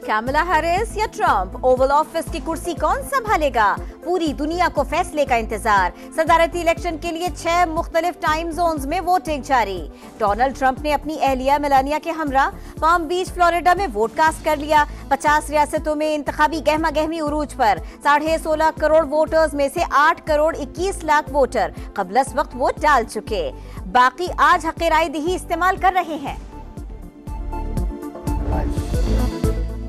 Kamala Harris या Trump, Oval office की कुर्सी कौन संभालेगा? पूरी दुनिया को फैसले का इंतजार। सदारती इलेक्शन के लिए 6 मुख्तलिफ टाइम जोन्स में वोटिंग जारी। डोनाल्ड ट्रंप ने अपनी अहलिया मेलानिया के हमरा पाम बीच फ्लोरिडा में वोट कास्ट कर लिया। 50 रियासतों में इंतखाबी गहमा गहमी उरूज पर। 16.5 करोड़ वोटर्स में से 8 करोड़ 21 लाख वोटर क़ब्ल वक्त वोट डाल चुके। बाकी आज हक़ राय दही इस्तेमाल कर रहे हैं।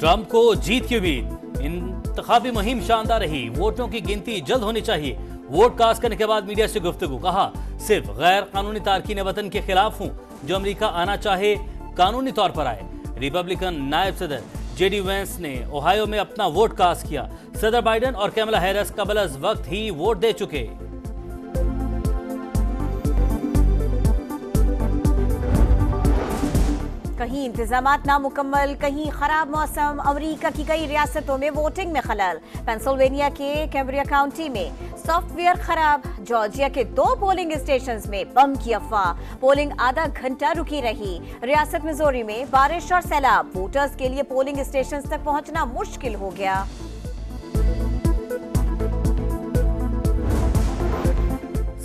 ट्रंप को जीत की उम्मीद। इंतखाबी मुहिम शानदार रही। वोटों की गिनती जल्द होनी चाहिए। वोट कास्ट करने के बाद मीडिया से गुफ्तगू। कहा, सिर्फ गैर कानूनी तारकीन वतन के खिलाफ हूं। जो अमेरिका आना चाहे कानूनी तौर पर आए। रिपब्लिकन नायब सदर जेडी वेंस ने ओहायो में अपना वोट कास्ट किया। सदर बाइडेन और कैमला हैरिस क़ब्ल वक्त ही वोट दे चुके। कहीं इंतजामात नामुकम्मल, कहीं खराब मौसम। अमेरिका की कई रियासतों में वोटिंग में खलल। पेंसिल्वेनिया के कैम्ब्रिया काउंटी में सॉफ्टवेयर खराब। जॉर्जिया के 2 पोलिंग स्टेशंस में बम की अफवाह। पोलिंग आधा घंटा रुकी रही। रियासत मिजोरी में बारिश और सैलाब। वोटर्स के लिए पोलिंग स्टेशंस तक पहुंचना मुश्किल हो गया।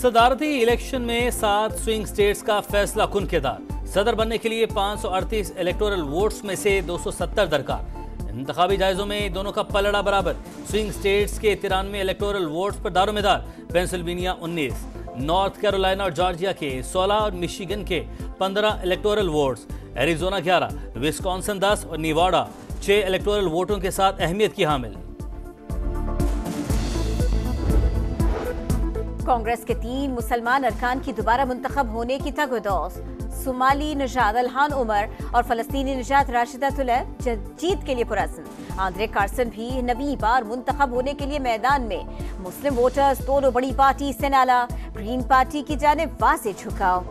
सदारती इलेक्शन में 7 स्विंग स्टेट्स का फैसला कुन केदार। सदर बनने के लिए 538 इलेक्टोरल वोट्स में से 270 दरकार। इंतखाबी जायजों में दोनों का पलड़ा बराबर। स्विंग स्टेट्स के 93 इलेक्टोरल वोट्स पर दारोमदार। पेंसिल्वेनिया 19, नॉर्थ कैरोलिना और जॉर्जिया के 16 और मिशिगन के 15 इलेक्टोरल वोट्स। एरिजोना 11, विस्कॉन्सिन 10 और निवाडा 6 इलेक्टोरल वोटों के साथ अहमियत की हामिल। कांग्रेस के 3 मुसलमान अरकान की दोबारा मुंतखब होने की तगदौस। सोमाली निजात अल्हान उमर और फलस्तीनी निजात राशिदा तुलैब जीत के लिए पुरअज़्म। आंद्रे कार्सन भी नवी बार मुंतखब होने के लिए मैदान में। मुस्लिम वोटर्स दोनों बड़ी पार्टी से नाला। ग्रीन पार्टी की जानिब वाज़े झुकाव।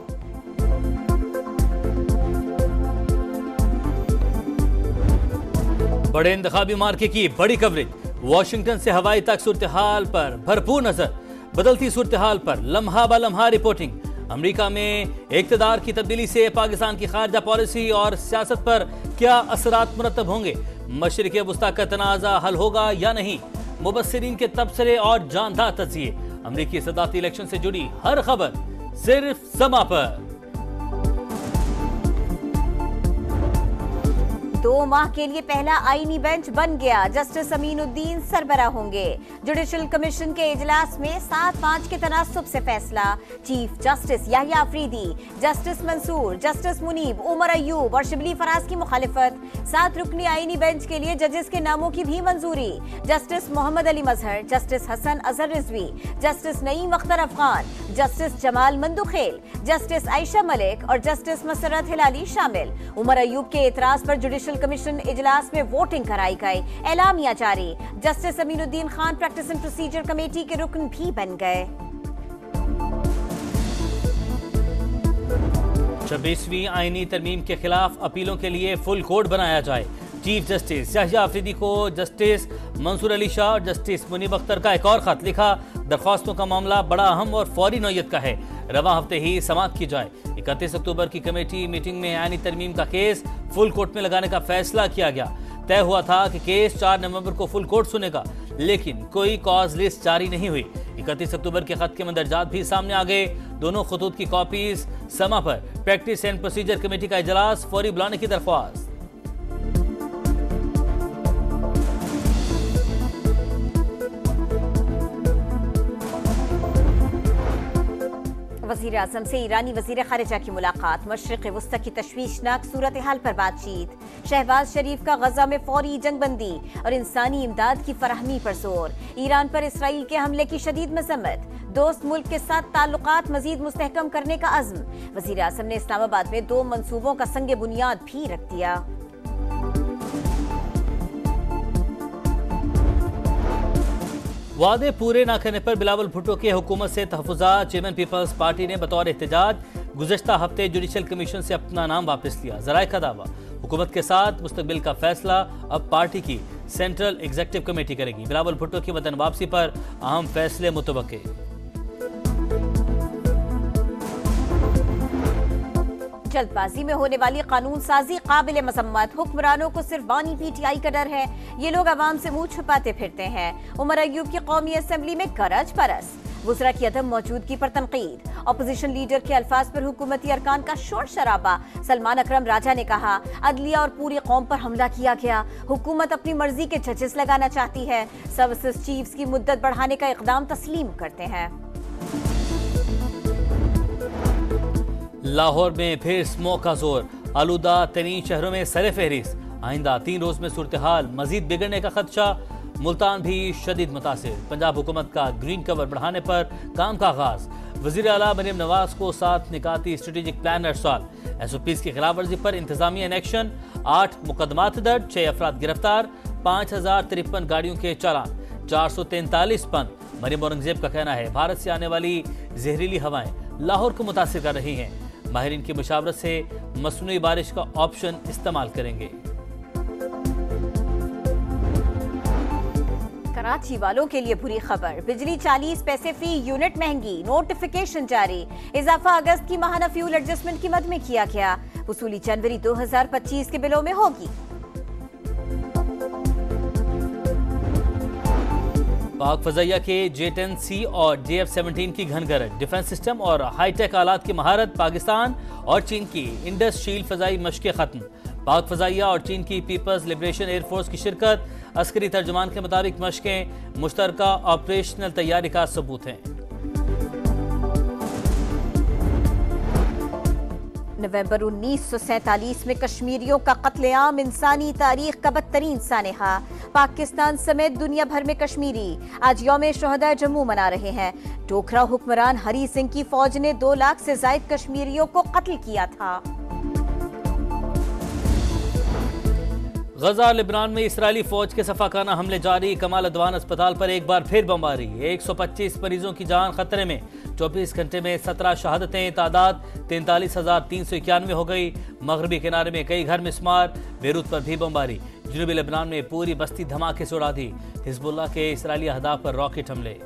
बड़े इंतखाबी मार्के की बड़ी कवरेज। वाशिंगटन से हवाई तक सूरत हाल पर भरपूर नजर। बदलती सूरत हाल पर लम्हा ब लम्हा रिपोर्टिंग। अमेरिका में इक़्तिदार की तब्दीली से पाकिस्तान की खारजा पॉलिसी और सियासत पर क्या असरात मुरतब होंगे? मशरिक़ वुस्ता का तनाज़ा हल होगा या नहीं? मुबस्सिरीन के तबसरे और जानदार तज़किये। अमेरिकी सदारती इलेक्शन से जुड़ी हर खबर सिर्फ समा पर। 2 माह के लिए पहला आईनी बेंच बन गया। जस्टिस अमीनुद्दीन सरबरा होंगे। जुडिशल कमीशन के इजलास में 7-5 के तनासुब से फैसला। Chief justice Yahya Afridi, justice Mansoor, justice Munib, Umar Ayub और शिबली फराज की मुखालिफत। 7 रुकनी आईनी बेंच के लिए जजेस के नामों की भी मंजूरी। Justice Mohammad Ali Mazhar, justice Hasan Azhar Rizvi, justice Naeem Akhtar Afghan, justice Jamal Mandokhel, justice Ayesha Malik और जस्टिस मसरत हिलाली शामिल। उमर अयूब के एतराज पर जुडिशल कमीशन इजलास में वोटिंग कराई गई। एलामिया जारी। Justice Aminuddin Khan practice and procedure committee के रुकन भी बन गए। 26वीं आईनी तरमीम के खिलाफ अपीलों के लिए फुल कोर्ट बनाया जाए। चीफ जस्टिस याहिया अफरीदी को जस्टिस मंसूर अली शाह और जस्टिस मुनीब अख्तर का एक और खत लिखा। दरख्वास्तों का मामला बड़ा अहम और फौरी नौयत का है। रवा हफ्ते ही समाअत की जाए। 31 अक्टूबर की कमेटी मीटिंग में आईनी तरमीम का केस फुल कोर्ट में लगाने का फैसला किया गया। तय हुआ था कि केस 4 नवंबर को फुल कोर्ट सुनेगा, लेकिन कोई कॉज लिस्ट जारी नहीं हुई। 31 अक्टूबर के खत के मंदरजात भी सामने आ गए। दोनों खतूत की कॉपीज समा पर। प्रैक्टिस एंड प्रोसीजर कमेटी का इजलास फौरी बुलाने की दरख्वास्त। वज़ीर आज़म से ईरानी वज़ीर ख़ारिजा की मुलाकात। मशरिक़ वुस्ता की तशवीशनाक सूरत हाल पर बातचीत। शहबाज शरीफ का गज़ा में फौरी जंगबंदी और इंसानी इमदाद की फराहमी पर जोर। ईरान पर इसराइल के हमले की शदीद मज़म्मत। दोस्त मुल्क के साथ ताल्लुकात मज़ीद मुस्तहकम करने का अज़्म। वज़ीर आज़म ने इस्लामाबाद में 2 मंसूबों का संग बुनियाद भी रख दिया। वादे पूरे न करने पर बिलावल भुट्टो के हुकूमत से तहफ़्फ़ुज़ात। चेयरमैन पीपल्स पार्टी ने बतौर एहतजाज गुज़श्ता हफ्ते जुडिशल कमीशन से अपना नाम वापस लिया। ज़राए का दावा, हुकूमत के साथ मुस्तकबिल का फैसला अब पार्टी की सेंट्रल एग्जीक्यूटिव कमेटी करेगी। बिलावल भुट्टो की वतन वापसी पर अहम फैसले मुतवक्के। जल्दबाजी में होने वाली कानून साजी काबिल मजम्मत। हुक्मरानों को सिर्फ बानी पीटीआई का डर है। ये लोग अवाम से मुंह छुपाते फिरते हैं। उमर अयूब की कौमी असेंबली में गरज परस। वुज़रा की अदम मौजूदगी पर तनकीद। अपोजिशन लीडर के अल्फाज पर हुकूमती अरकान का शोर शराबा। सलमान अकरम राजा ने कहा, अदलिया और पूरी कौम पर हमला किया गया। हुकूमत अपनी मर्जी के जजेस लगाना चाहती है। सर्विसेज चीफ्स की मुद्दत बढ़ाने का इकदाम तस्लीम करते हैं। लाहौर में फिर स्मोक का जोर। आलूदा तरीन शहरों में सरे फहरिस्त। आइंदा 3 रोज में सूरत हाल मजीद बिगड़ने का खदशा। मुल्तान भी शदीद मुतासिर। पंजाब हुकूमत का ग्रीन कवर बढ़ाने पर काम का आगाज। वजीर आला मरीम नवाज को 7 निकाती स्ट्रेटेजिक प्लान अरसाल। SOPs की खिलाफ वर्जी पर इंतजामिया इन एक्शन। 8 मुकदमात दर्ज, 6 अफराद गिरफ्तार, 5053 गाड़ियों के चालान, 443 बंद। मरीम औरंगजेब का कहना है भारत से आने वाली जहरीली हवाएं लाहौर को मुतासिर कर रही हैं। माहिरीन की मुशावरत से मसनूई बारिश का ऑप्शन इस्तेमाल करेंगे। कराची वालों के लिए बुरी खबर। बिजली 40 पैसे फी यूनिट महंगी। नोटिफिकेशन जारी। इजाफा अगस्त की माहाना फ्यूल एडजस्टमेंट की मद में किया गया। वसूली जनवरी 2025 के बिलों में होगी। पाक फजाइया के J-10C और JF-17 की घनगरज। डिफेंस सिस्टम और हाईटेक आलात की महारत। पाकिस्तान और चीन की इंडस शील्ड फजाई मशक़ें खत्म। पाक फजाइया और चीन की पीपल्स लिबरेशन एयरफोर्स की शिरकत। अस्करी तर्जुमान के मुताबिक मशक़ें मुश्तरका ऑपरेशनल तैयारी का सबूत हैं। नवंबर 1947 में कश्मीरियों का कत्लेआम इंसानी तारीख का बदतरीन सानेहा। पाकिस्तान समेत दुनिया भर में कश्मीरी आज यौम शोहदा जम्मू मना रहे हैं। डोगरा हुक्मरान हरी सिंह की फौज ने 2 लाख से जायद कश्मीरियों को कत्ल किया था। गजा लेबनान में इसराइली फौज के सफाकाना हमले जारी। कमाल अदवान अस्पताल पर एक बार फिर बमबारी। 125 मरीजों की जान खतरे में। 24 घंटे में 17 शहादतें। तादाद 43,391 हो गई। मगरबी किनारे में कई घर मिस्मार। बेरूत पर भी बमबारी। जनूबी लेबनान में पूरी बस्ती धमाके से उड़ा दी। हिजबुल्लाह के इसराइली अहदाफ पर रॉकेट हमले।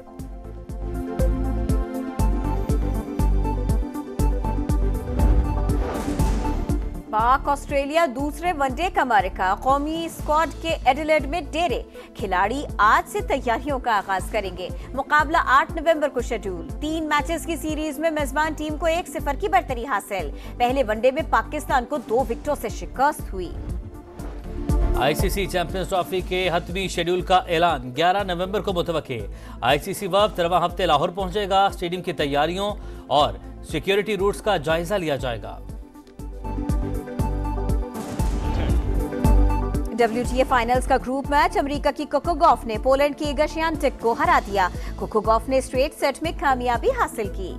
पाक ऑस्ट्रेलिया दूसरे वनडे का मारिका। कौमी स्क्वाड के एडिलेड में डेरे। खिलाड़ी आज से तैयारियों का आगाज करेंगे। मुकाबला 8 नवंबर को शेड्यूल। 3 मैचेस की सीरीज में मेजबान टीम को 1-0 की बढ़तरी हासिल। पहले वनडे में पाकिस्तान को 2 विकेटों से शिकस्त हुई। ICC चैंपियंस ट्रॉफी के हतमी शेड्यूल का ऐलान 11 नवंबर को मुतवक्के। ICC वक्त रवां हफ्ते लाहौर पहुंचेगा। स्टेडियम की तैयारियों और सिक्योरिटी रूट्स का जायजा लिया जाएगा। WTA फाइनल्स का ग्रुप मैच। अमेरिका की कोको गॉफ ने पोलैंड की इगा स्वियाटेक को हरा दिया। कोको गॉफ ने स्ट्रेट सेट में कामयाबी हासिल की।